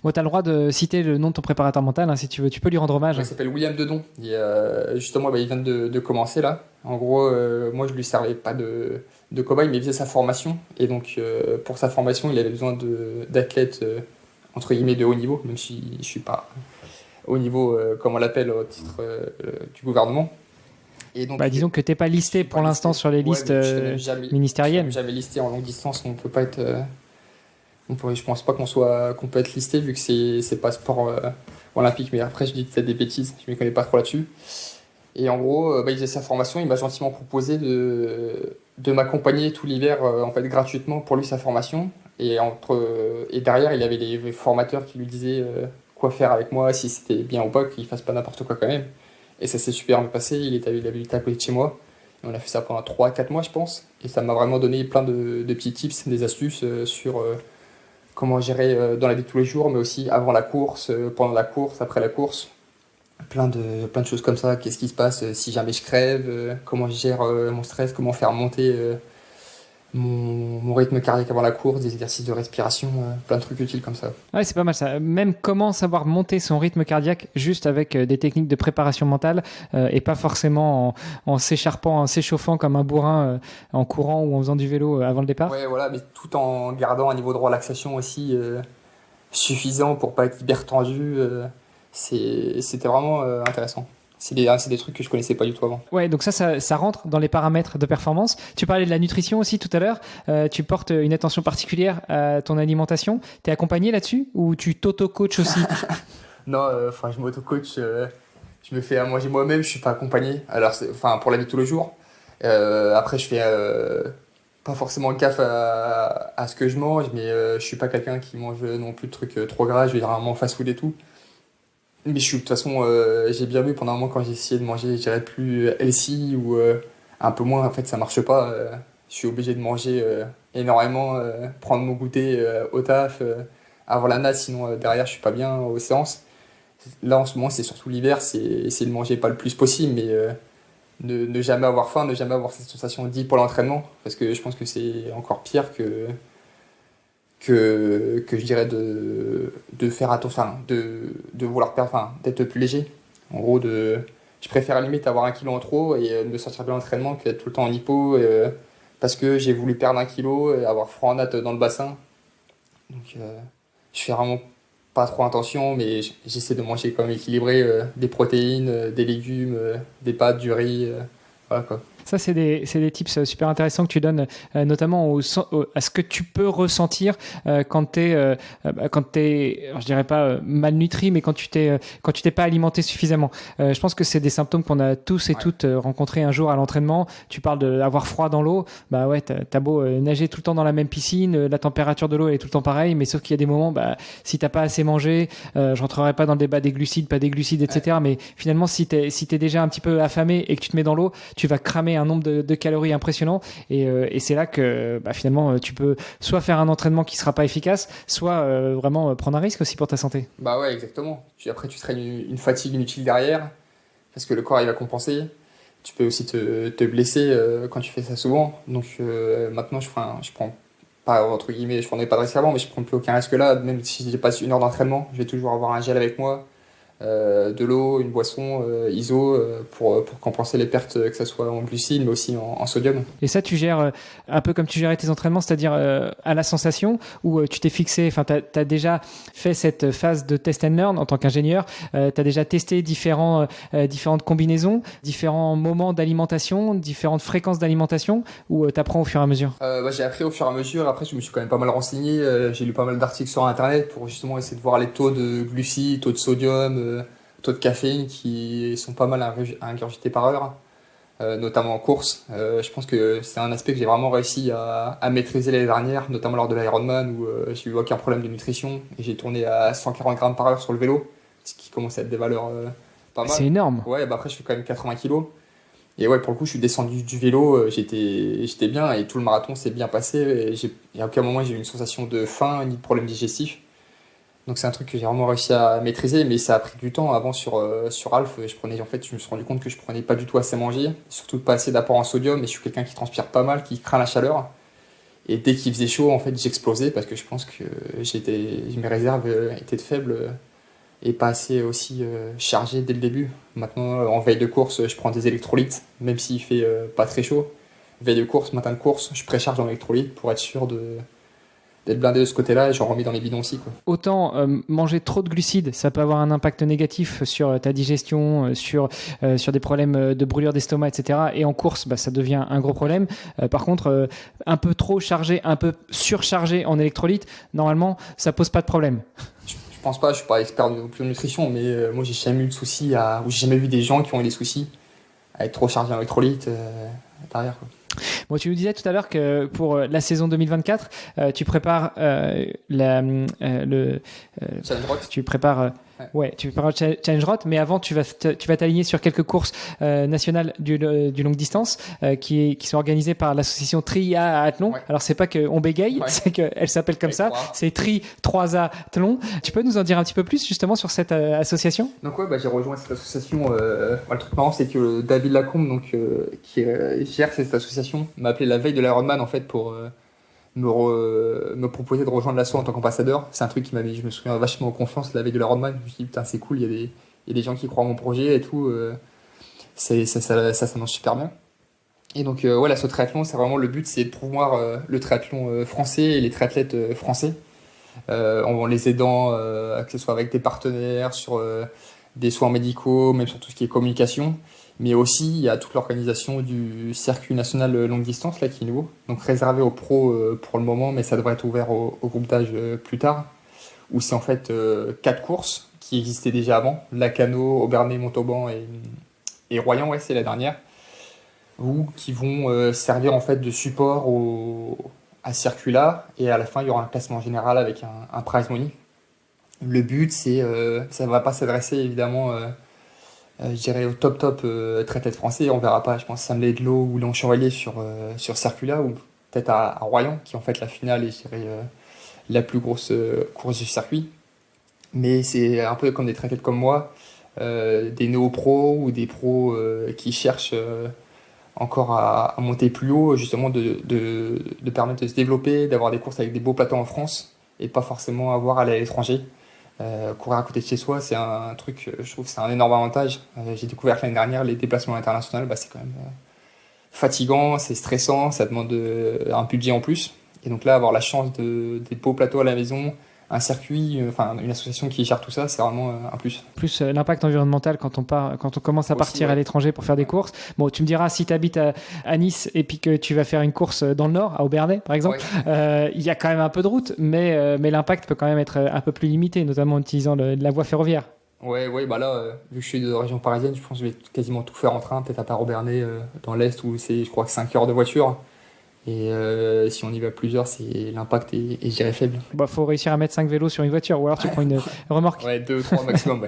Bon, tu as le droit de citer le nom de ton préparateur mental, hein, si tu veux. Tu peux lui rendre hommage. Il s'appelle William Dedon. Justement, il vient de commencer là. En gros, moi je lui servais pas de cobaye, mais il faisait sa formation. Et donc, pour sa formation, il avait besoin d'athlètes entre guillemets de haut niveau, même si je suis pas haut niveau, comme on l'appelle au titre du gouvernement. Et donc, disons que tu n'es pas listé pour l'instant sur les listes ministérielles. Je suis jamais listé en longue distance, on peut pas être. Je pense pas qu'on peut être listé vu que c'est pas sport olympique, mais après je dis peut-être des bêtises, je m'y connais pas trop là-dessus. Et en gros, il faisait sa formation, il m'a gentiment proposé de m'accompagner tout l'hiver en fait gratuitement pour lui sa formation. Et derrière, il avait les formateurs qui lui disaient quoi faire avec moi, si c'était bien ou pas, qu'il fasse pas n'importe quoi quand même. Et ça s'est super bien passé, il avait habité à côté de chez moi. Et on a fait ça pendant 3-4 mois, je pense. Et ça m'a vraiment donné plein de petits tips, des astuces sur comment gérer dans la vie de tous les jours, mais aussi avant la course, pendant la course, après la course. Plein de choses comme ça. Qu'est-ce qui se passe si jamais je crève, comment je gère mon stress, comment faire monter mon rythme cardiaque avant la course, des exercices de respiration, plein de trucs utiles comme ça. Ouais, c'est pas mal ça. Même comment savoir monter son rythme cardiaque juste avec des techniques de préparation mentale et pas forcément en s'écharpant, en s'échauffant comme un bourrin en courant ou en faisant du vélo avant le départ. Ouais, voilà, mais tout en gardant un niveau de relaxation aussi suffisant pour pas être hyper tendu. C'était vraiment intéressant. C'est des trucs que je connaissais pas du tout avant. Ouais, donc ça rentre dans les paramètres de performance. Tu parlais de la nutrition aussi tout à l'heure. Tu portes une attention particulière à ton alimentation. T'es accompagné là-dessus ou tu t'auto-coaches aussi? Non, je m'auto-coach. Je me fais à manger moi-même. Je suis pas accompagné. Alors, pour la vie de tous les jours. Après, je fais pas forcément gaffe à ce que je mange, mais je suis pas quelqu'un qui mange non plus de trucs trop gras. Je vais rarement fast-food et tout. Mais de toute façon, j'ai bien vu pendant un moment quand j'ai essayé de manger, je dirais plus healthy ou un peu moins, en fait ça marche pas. Je suis obligé de manger énormément, prendre mon goûter au taf, avant la nage, sinon derrière je suis pas bien aux séances. Là en ce moment c'est surtout l'hiver, c'est essayer de manger pas le plus possible, mais ne jamais avoir faim, ne jamais avoir cette sensation d'y pour l'entraînement, parce que je pense que c'est encore pire que je dirais de faire attention, de vouloir perdre, d'être plus léger. En gros, je préfère à la limite avoir 1 kilo en trop et de me sentir bien à l'entraînement que d'être tout le temps en hypo parce que j'ai voulu perdre 1 kilo et avoir froid en natte dans le bassin. Donc je fais vraiment pas trop attention, mais j'essaie de manger quand même équilibré, des protéines, des légumes, des pâtes, du riz, voilà quoi. Ça, c'est des tips super intéressants que tu donnes, notamment à ce que tu peux ressentir quand t'es, je dirais pas malnutri, mais quand tu t'es pas alimenté suffisamment. Je pense que c'est des symptômes qu'on a tous et toutes rencontrés un jour à l'entraînement. Tu parles d'avoir froid dans l'eau. Bah ouais, t'as beau nager tout le temps dans la même piscine, la température de l'eau elle est tout le temps pareille, mais sauf qu'il y a des moments, si t'as pas assez mangé, je rentrerai pas dans le débat des glucides, pas des glucides, etc. Mais finalement, si t'es déjà un petit peu affamé et que tu te mets dans l'eau, tu vas cramer un nombre de calories impressionnant et c'est là que finalement tu peux soit faire un entraînement qui sera pas efficace, soit vraiment prendre un risque aussi pour ta santé. Bah ouais, exactement. Après tu traînes une fatigue inutile derrière parce que le corps il va compenser. tu peux aussi te blesser quand tu fais ça souvent. Donc maintenant, je prends pas, entre guillemets, je prenais pas de risque avant, mais je prends plus aucun risque là. Même si j'ai pas une heure d'entraînement, je vais toujours avoir un gel avec moi, de l'eau, une boisson ISO pour compenser les pertes, que ce soit en glucides, mais aussi en sodium. Et ça, tu gères un peu comme tu gérais tes entraînements, c'est-à-dire à la sensation, où tu t'es fixé, enfin, tu as déjà fait cette phase de test and learn en tant qu'ingénieur, tu as déjà testé différentes combinaisons, différents moments d'alimentation, différentes fréquences d'alimentation, ou tu apprends au fur et à mesure? J'ai appris au fur et à mesure. Après, je me suis quand même pas mal renseigné. J'ai lu pas mal d'articles sur Internet pour justement essayer de voir les taux de glucides, taux de sodium, taux de caféine qui sont pas mal ingurgités par heure, notamment en course. Je pense que c'est un aspect que j'ai vraiment réussi à maîtriser l'année dernière, notamment lors de l'Ironman où j'ai eu aucun problème de nutrition et j'ai tourné à 140 grammes par heure sur le vélo, ce qui commence à être des valeurs pas mal. C'est énorme. Ouais, après je fais quand même 80 kilos. Et ouais, pour le coup, je suis descendu du vélo, j'étais bien et tout le marathon s'est bien passé. Et à aucun moment j'ai eu une sensation de faim ni de problème digestif. Donc c'est un truc que j'ai vraiment réussi à maîtriser, mais ça a pris du temps. Avant sur Alpha, je me suis rendu compte que je prenais pas du tout assez à manger, surtout pas assez d'apport en sodium. Et je suis quelqu'un qui transpire pas mal, qui craint la chaleur. Et dès qu'il faisait chaud, en fait, j'explosais parce que je pense que mes réserves étaient faibles et pas assez aussi chargées dès le début. Maintenant, en veille de course, je prends des électrolytes, même s'il fait pas très chaud. Veille de course, matin de course, je précharge en électrolytes pour être sûr d'être blindé de ce côté-là et j'en remets dans les bidons aussi, quoi. Autant manger trop de glucides, ça peut avoir un impact négatif sur ta digestion, sur des problèmes de brûlure d'estomac, etc. Et en course, ça devient un gros problème. Par contre, un peu trop chargé, un peu surchargé en électrolytes, normalement, ça pose pas de problème. Je pense pas, je suis pas expert de nutrition, mais moi j'ai jamais eu de soucis ou j'ai jamais vu des gens qui ont eu des soucis à être trop chargés en électrolytes derrière, quoi. Bon, tu nous disais tout à l'heure que pour la saison 2024, tu prépares Challenge Roth. tu prépares tu prépares le Challenge Roth, mais avant tu vas t'aligner sur quelques courses nationales du longue distance qui sont organisées par l'association Triathlon. Ouais. Alors c'est pas qu'on bégaye, c'est qu'elle s'appelle comme ça, c'est Tri 3Athlon. Tu peux nous en dire un petit peu plus justement sur cette association? Donc j'ai rejoint cette association. Le truc marrant, c'est que David Lacombe, qui gère cette association, m'a appelé la veille de l'Ironman en fait pour me proposer de rejoindre l'asso en tant qu'ambassadeur. C'est un truc qui m'a mis, je me souviens, vachement en confiance la veille de l'Ironman. Je me suis dit putain, c'est cool, il y a des gens qui croient en mon projet et tout. Ça s'annonce super bien. Et donc l'asso triathlon, c'est vraiment le but, c'est de promouvoir le triathlon français et les triathlètes français. En les aidant, que ce soit avec des partenaires, sur des soins médicaux, même sur tout ce qui est communication. Mais aussi, il y a toute l'organisation du circuit national longue distance là, qui est nouveau. Donc réservé aux pros pour le moment, mais ça devrait être ouvert au groupe d'âge plus tard. Où c'est en fait 4 courses qui existaient déjà avant. Lacanau, Aubernais, Montauban et Royan, c'est la dernière. Qui vont servir en fait de support à ce circuit-là. Et à la fin, il y aura un classement général avec un prize money. Le but, ça ne va pas s'adresser évidemment, je dirais, au top triathlète français. On verra pas, je pense, Sam Ledlow ou Léon Chevalier sur ce circuit-là, ou peut-être à Royan, qui est en fait la finale et je dirais la plus grosse course du circuit. Mais c'est un peu comme des triathlètes comme moi, des néo-pros ou des pros qui cherchent encore à monter plus haut, justement de permettre de se développer, d'avoir des courses avec des beaux plateaux en France et pas forcément avoir à aller à l'étranger. Courir à côté de chez soi, c'est un truc, je trouve que c'est un énorme avantage. J'ai découvert que l'année dernière, les déplacements internationaux, c'est quand même fatigant, c'est stressant, ça demande un budget en plus. Et donc là, avoir la chance des beaux plateaux à la maison, un circuit, une association qui gère tout ça, c'est vraiment un plus. Plus l'impact environnemental quand on commence à partir à l'étranger pour faire des courses. Bon, tu me diras, si tu habites à Nice et puis que tu vas faire une course dans le Nord, à Aubernais par exemple, il y a quand même un peu de route, mais l'impact peut quand même être un peu plus limité, notamment en utilisant la voie ferroviaire. Là, vu que je suis de région parisienne, je pense que je vais quasiment tout faire en train, peut-être à part Aubernais dans l'Est où c'est, je crois, que 5 heures de voiture. Et si on y va plusieurs, l'impact est, je dirais, faible. Bah, faut réussir à mettre 5 vélos sur une voiture ou alors tu prends une remorque. Ouais, 2 ou 3 maximum, ouais.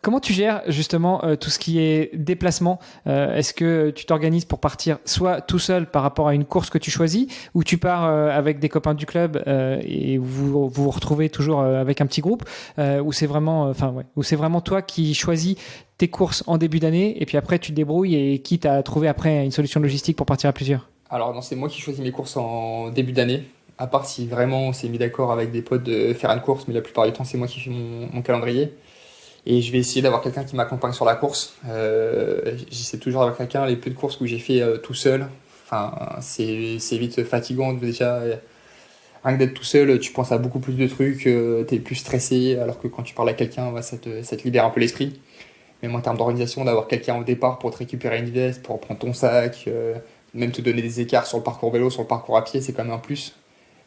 Comment tu gères justement tout ce qui est déplacement? Est-ce que tu t'organises pour partir soit tout seul par rapport à une course que tu choisis, ou tu pars avec des copains du club et vous retrouvez toujours avec un petit groupe, ou c'est vraiment, ou c'est vraiment toi qui choisis tes courses en début d'année et puis après tu te débrouilles et quitte à trouver après une solution logistique pour partir à plusieurs? Alors non, c'est moi qui choisis mes courses en début d'année. À part si vraiment on s'est mis d'accord avec des potes de faire une course, mais la plupart du temps c'est moi qui fais mon calendrier. Et je vais essayer d'avoir quelqu'un qui m'accompagne sur la course. J'essaie toujours d'avoir quelqu'un. Les peu de courses que j'ai fait tout seul, enfin, c'est vite fatigant déjà. Rien que d'être tout seul, tu penses à beaucoup plus de trucs, t'es plus stressé, alors que quand tu parles à quelqu'un, ça te libère un peu l'esprit. Même en termes d'organisation, d'avoir quelqu'un au départ pour te récupérer une veste, pour prendre ton sac, même te donner des écarts sur le parcours vélo, sur le parcours à pied, c'est quand même un plus.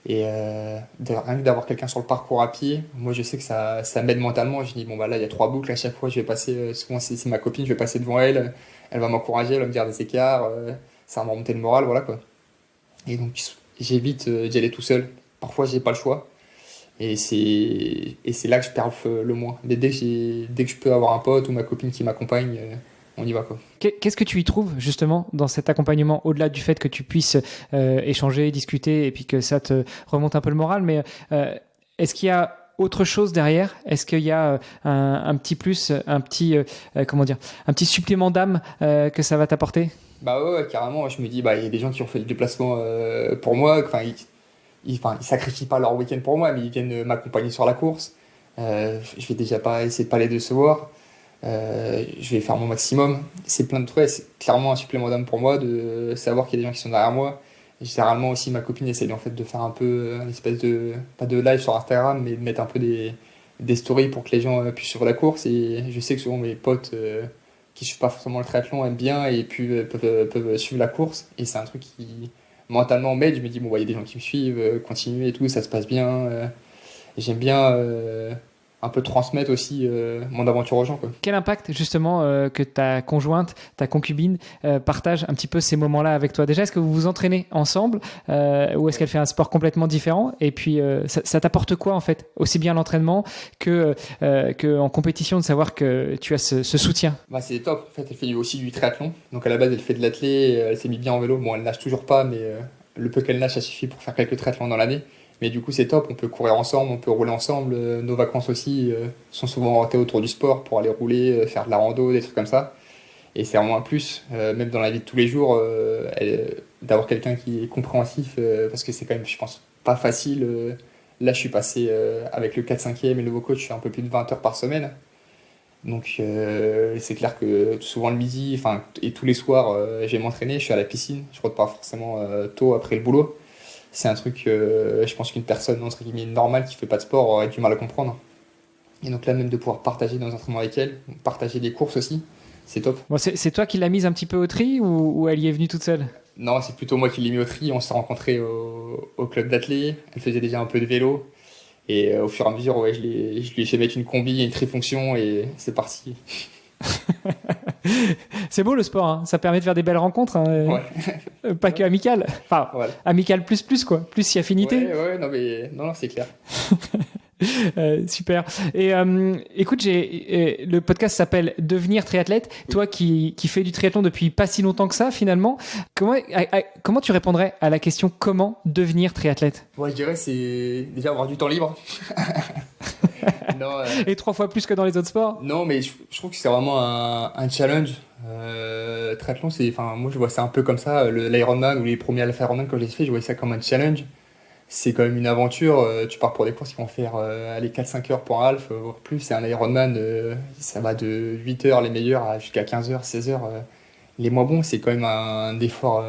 Et rien que d'avoir quelqu'un sur le parcours à pied, moi je sais que ça m'aide mentalement. Je dis, bon bah là il y a 3 boucles, à chaque fois je vais passer, souvent c'est ma copine, je vais passer devant elle, elle va m'encourager, elle va me dire des écarts, ça va me remonter le moral, voilà quoi. Et donc j'évite d'y aller tout seul. Parfois j'ai pas le choix. Et c'est là que je perds le moins. Mais dès que je peux avoir un pote ou ma copine qui m'accompagne, on y va quoi. Qu'est-ce que tu y trouves justement dans cet accompagnement, au-delà du fait que tu puisses échanger, discuter et puis que ça te remonte un peu le moral, mais est-ce qu'il y a autre chose derrière? Est-ce qu'il y a un petit plus, un petit un petit supplément d'âme que ça va t'apporter? Bah ouais, carrément. Je me dis, bah il y a des gens qui ont fait le déplacement pour moi. Enfin, ils sacrifient pas leur week-end pour moi, mais ils viennent m'accompagner sur la course. Je vais déjà pas essayer de pas les décevoir. Je vais faire mon maximum. C'est plein de trucs. C'est clairement un supplément d'âme pour moi de savoir qu'il y a des gens qui sont derrière moi. Et généralement aussi, ma copine essaie en fait de faire un peu une espèce de, pas de live sur Instagram, mais de mettre un peu des stories pour que les gens puissent suivre la course. Et je sais que souvent mes potes qui suivent pas forcément le triathlon aiment bien et puis peuvent suivre la course. Et c'est un truc qui mentalement m'aide. Je me dis, bon, bah, il y a des gens qui me suivent, continue et tout, ça se passe bien. Et j'aime bien un peu transmettre aussi mon aventure aux gens, quoi. Quel impact justement que ta conjointe, ta concubine partage un petit peu ces moments-là avec toi? Déjà, est-ce que vous vous entraînez ensemble ou est-ce qu'elle fait un sport complètement différent? Et puis, ça t'apporte quoi en fait? Aussi bien l'entraînement que en compétition, de savoir que tu as ce soutien? Bah, c'est top. En fait, elle fait aussi du triathlon. Donc à la base, elle fait de l'athlé, elle s'est mis bien en vélo. Bon, elle nage toujours pas, mais le peu qu'elle nage, ça suffit pour faire quelques triathlons dans l'année. Mais du coup, c'est top. On peut courir ensemble, on peut rouler ensemble. Nos vacances aussi sont souvent orientées autour du sport pour aller rouler, faire de la rando, des trucs comme ça. Et c'est vraiment un plus, même dans la vie de tous les jours, d'avoir quelqu'un qui est compréhensif, parce que c'est quand même, je pense, pas facile. Là, je suis passé avec le 4-5e et le nouveau coach, je fais un peu plus de 20 heures par semaine. Donc c'est clair que souvent le midi, enfin et tous les soirs, je vais m'entraîner, je suis à la piscine, je rentre pas forcément tôt après le boulot. C'est un truc, je pense qu'une personne entre guillemets normale qui fait pas de sport aurait du mal à comprendre. Et donc là même de pouvoir partager dans un entraînements avec elle, partager des courses aussi, c'est top. Bon, c'est toi qui l'as mise un petit peu au tri ou elle y est venue toute seule? Non, c'est plutôt moi qui l'ai mis au tri, on s'est rencontrés au club d'athlé, elle faisait déjà un peu de vélo. Et au fur et à mesure, ouais, je lui ai fait mettre une combi et une trifonction et c'est parti. C'est beau le sport, hein. Ça permet de faire des belles rencontres, hein. Ouais. Pas que amicales. Enfin, Voilà. amical plus quoi, plus si affinité. Ouais, non, mais non, c'est clair. Super. Et écoute, le podcast s'appelle Devenir triathlète. Toi qui fais du triathlon depuis pas si longtemps que ça, finalement, comment tu répondrais à la question comment devenir triathlète? Ouais, je dirais c'est déjà avoir du temps libre. Non, Et 3 fois plus que dans les autres sports? non, mais je trouve que c'est vraiment un challenge. Triathlon, enfin, moi je vois ça un peu comme ça. L'Ironman ou les premiers Alpha Ironman quand je les ai fait, je voyais ça comme un challenge. C'est quand même une aventure. Tu pars pour des courses qui vont faire aller 4-5 heures pour un half, voire plus. C'est un Ironman, ça va de 8 heures les meilleurs jusqu'à 15 heures, 16 heures les moins bons. C'est quand même un effort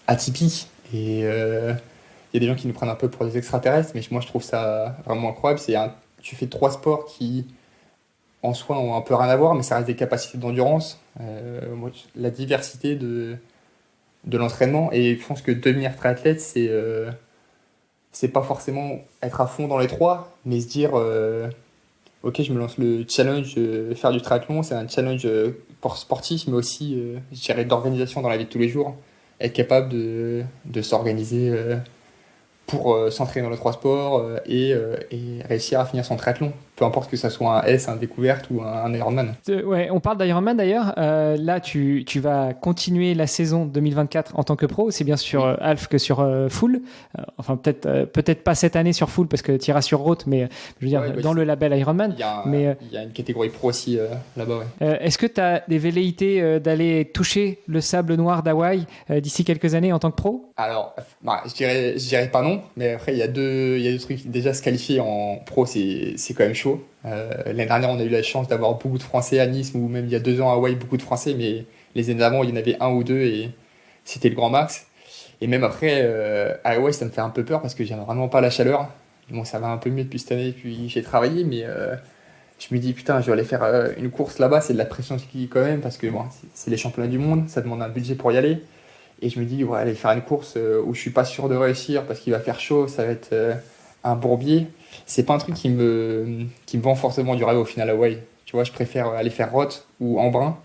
atypique. Et il y a des gens qui nous prennent un peu pour des extraterrestres, mais moi je trouve ça vraiment incroyable. Tu fais 3 sports qui en soi ont un peu rien à voir, mais ça reste des capacités d'endurance. La diversité de l'entraînement. Et je pense que devenir triathlète, c'est pas forcément être à fond dans les 3, mais se dire ok, je me lance le challenge faire du triathlon, c'est un challenge sportif, mais aussi je dirais d'organisation dans la vie de tous les jours. être capable de s'organiser pour s'entraîner dans les trois sports et réussir à finir son triathlon. Peu importe que ça soit un S, un découverte ou un Ironman. Ouais, on parle d'Ironman d'ailleurs. Là, tu vas continuer la saison 2024 en tant que pro. C'est bien sur Half que sur Full. Enfin, peut-être pas cette année sur Full parce que tu iras sur Roth, mais je veux dire, dans le label Ironman. Il y a une catégorie pro aussi là-bas. Ouais. Est-ce que tu as des velléités d'aller toucher le sable noir d'Hawaï d'ici quelques années en tant que pro? Alors, je dirais pas non, mais après, il y a deux trucs. Déjà, se qualifier en pro, c'est quand même chaud. L'année dernière, on a eu la chance d'avoir beaucoup de Français à Nice, ou même il y a 2 ans à Hawaï, beaucoup de Français, mais les années d'avant, il y en avait un ou deux et c'était le grand max. Et même après, à Hawaï, ça me fait un peu peur parce que j'aime vraiment pas la chaleur. Bon, ça va un peu mieux depuis cette année, puis j'ai travaillé, mais je me dis, putain, je vais aller faire une course là-bas, c'est de la pression qui quand même, parce que bon, c'est les championnats du monde, ça demande un budget pour y aller. Et je me dis, ouais, aller faire une course où je suis pas sûr de réussir parce qu'il va faire chaud, ça va être un bourbier. C'est pas un truc qui me vend forcément du rêve au final à Hawaï. Tu vois, je préfère aller faire Roth ou Embrun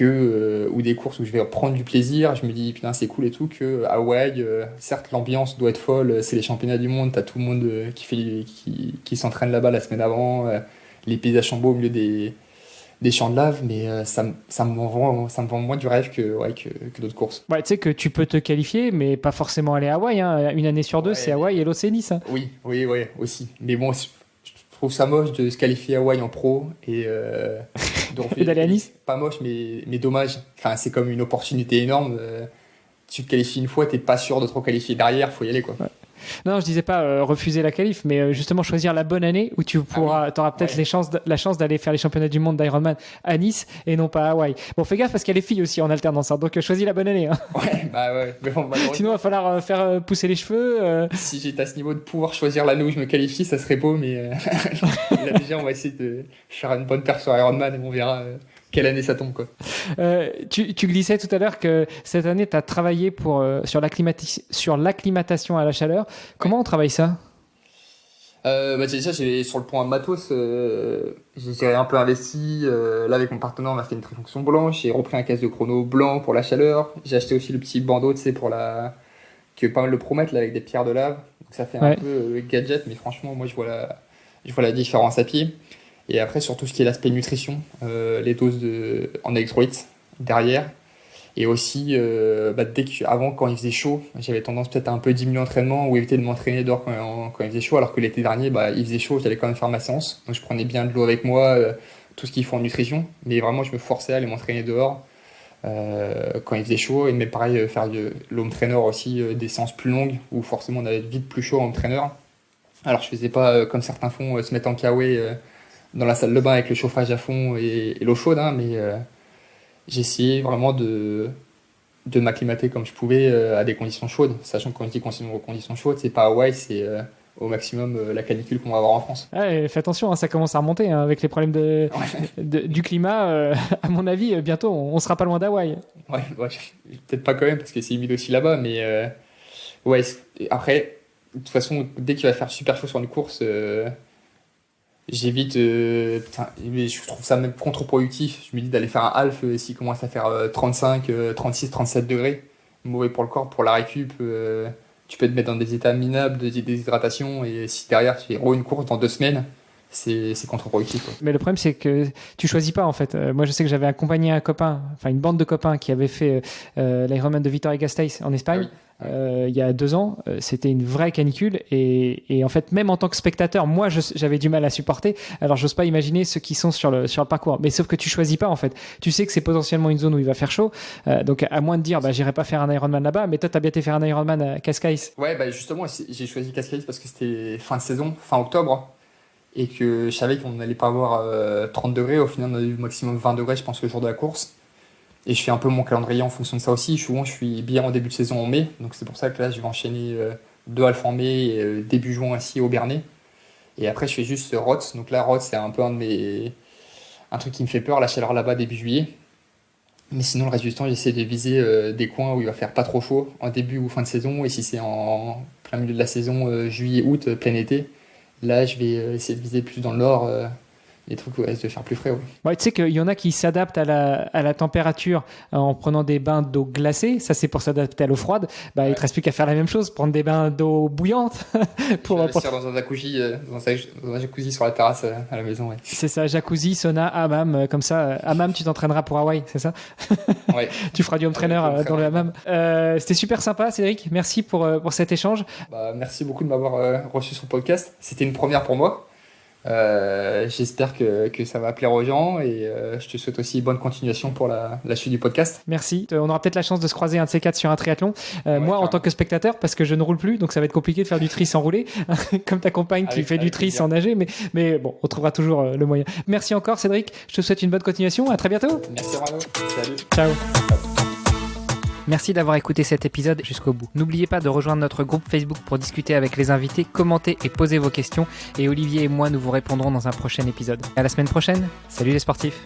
ou des courses où je vais prendre du plaisir. Je me dis, putain, c'est cool et tout, que Hawaï, certes, l'ambiance doit être folle, c'est les championnats du monde, t'as tout le monde qui s'entraîne là-bas la semaine avant, les paysages sont beaux au milieu des champs de lave, mais ça me vend moins du rêve que d'autres courses. Ouais, tu sais que tu peux te qualifier, mais pas forcément aller à Hawaï. Hein. Une année sur deux, Ouais, c'est Hawaï et l'Océanie, ça. oui, aussi. Mais bon, je trouve ça moche de se qualifier à Hawaï en pro et Et d'aller à Nice. pas moche, mais dommage. Enfin, c'est comme une opportunité énorme. Tu te qualifies une fois, t'es pas sûr de te requalifier derrière, faut y aller quoi. Ouais. Non, je disais pas refuser la qualif, mais justement choisir la bonne année où tu auras peut-être la chance d'aller faire les championnats du monde d'Ironman à Nice et non pas à Hawaï. Bon, fais gaffe parce qu'il y a les filles aussi en alternance, hein, donc choisis la bonne année. Hein. Ouais, bah ouais. Mais bon, sinon, il va falloir faire pousser les cheveux. Si j'étais à ce niveau de pouvoir choisir l'année où je me qualifie, ça serait beau, mais là déjà, on va essayer de faire une bonne perf sur Ironman et on verra quelle année ça tombe quoi. Tu glissais tout à l'heure que cette année, tu as travaillé sur l'acclimatation à la chaleur. Comment on travaille ça? Déjà, sur le point matos, j'ai un peu investi. Là, avec mon partenaire, on a fait une trifonction blanche. J'ai repris un casque de chrono blanc pour la chaleur. J'ai acheté aussi le petit bandeau, tu sais, que pas mal le promettre, là, avec des pierres de lave. Donc, ça fait un peu gadget, mais franchement, moi, je vois la différence à pied. Et après, sur tout ce qui est l'aspect nutrition, les doses en électrolytes derrière. Et aussi, avant, quand il faisait chaud, j'avais tendance peut-être à un peu diminuer l'entraînement ou éviter de m'entraîner dehors quand il faisait chaud, alors que l'été dernier, il faisait chaud, j'allais quand même faire ma séance. Donc je prenais bien de l'eau avec moi, tout ce qu'il faut en nutrition. Mais vraiment, je me forçais à aller m'entraîner dehors quand il faisait chaud. Et mais pareil, faire de l'home trainer aussi, des séances plus longues, où forcément on avait vite plus chaud en home trainer. Alors je faisais pas comme certains font, se mettre en kawaii dans la salle de bain avec le chauffage à fond et l'eau chaude, hein, mais j'ai essayé vraiment de m'acclimater comme je pouvais à des conditions chaudes, sachant que quand je dis conditions chaudes, c'est pas Hawaï, c'est au maximum la canicule qu'on va avoir en France. Ouais, fais attention, hein, ça commence à remonter hein, avec les problèmes du climat. À mon avis, bientôt, on sera pas loin d'Hawaï. Ouais, peut-être pas quand même parce que c'est humide aussi là-bas, mais ouais. Après, de toute façon, dès qu'il va faire super chaud sur une course, j'évite, mais je trouve ça même contre-productif. Je me dis d'aller faire un half s'il commence à faire 35, 36, 37 degrés. Mauvais pour le corps, pour la récup. Tu peux te mettre dans des états minables de déshydratation et si derrière tu fais une course dans 2 semaines, c'est contre-productif. Quoi. Mais le problème, c'est que tu choisis pas en fait. Moi, je sais que j'avais accompagné un copain, enfin une bande de copains qui avait fait l'Ironman de Vitoria-Gasteiz en Espagne. Ah oui. Il y a 2 ans, c'était une vraie canicule et en fait même en tant que spectateur moi j'avais du mal à supporter, alors j'ose pas imaginer ceux qui sont sur le parcours, mais sauf que tu choisis pas en fait, tu sais que c'est potentiellement une zone où il va faire chaud, donc à moins de dire j'irai pas faire un Ironman là-bas, mais toi t'as bien été faire un Ironman à Cascais. Ouais, justement j'ai choisi Cascais parce que c'était fin de saison, fin octobre, et que je savais qu'on n'allait pas avoir 30 degrés, au final on a eu maximum 20 degrés je pense le jour de la course. Et je fais un peu mon calendrier en fonction de ça aussi. Souvent, je suis bien en début de saison en mai. Donc, c'est pour ça que là, je vais enchaîner 2 halfs en mai et début juin ici au Bernay. Et après, je fais juste Roth. Donc là, Roth, c'est un peu un truc qui me fait peur, la chaleur là-bas début juillet. Mais sinon, le reste du temps, j'essaie de viser des coins où il va faire pas trop chaud en début ou fin de saison. Et si c'est en plein milieu de la saison, juillet, août, plein été, là, je vais essayer de viser plus dans le nord, les trucs où risquent de faire plus frais. Oui. Ouais, tu sais qu'il y en a qui s'adaptent à la température en prenant des bains d'eau glacée. Ça, c'est pour s'adapter à l'eau froide. Bah, il te reste plus qu'à faire la même chose, prendre des bains d'eau bouillante. Pour investir dans un jacuzzi sur la terrasse à la maison. Ouais. C'est ça, jacuzzi, sauna, hammam. Comme ça, hammam, tu t'entraîneras pour Hawaï, c'est ça? Ouais. Tu feras du home trainer dans le hammam. C'était super sympa, Cédric. Merci pour cet échange. Bah, merci beaucoup de m'avoir reçu sur le podcast. C'était une première pour moi. J'espère que ça va plaire aux gens et je te souhaite aussi bonne continuation pour la suite du podcast. Merci. On aura peut-être la chance de se croiser un de ces quatre sur un triathlon. Moi, en tant que spectateur, parce que je ne roule plus, donc ça va être compliqué de faire du tri sans rouler, comme ta compagne qui fait du tri sans nager, mais bon, on trouvera toujours le moyen. Merci encore, Cédric. Je te souhaite une bonne continuation. À très bientôt. Merci, Rano. Salut. Ciao. Merci d'avoir écouté cet épisode jusqu'au bout. N'oubliez pas de rejoindre notre groupe Facebook pour discuter avec les invités, commenter et poser vos questions. Et Olivier et moi, nous vous répondrons dans un prochain épisode. À la semaine prochaine. Salut les sportifs.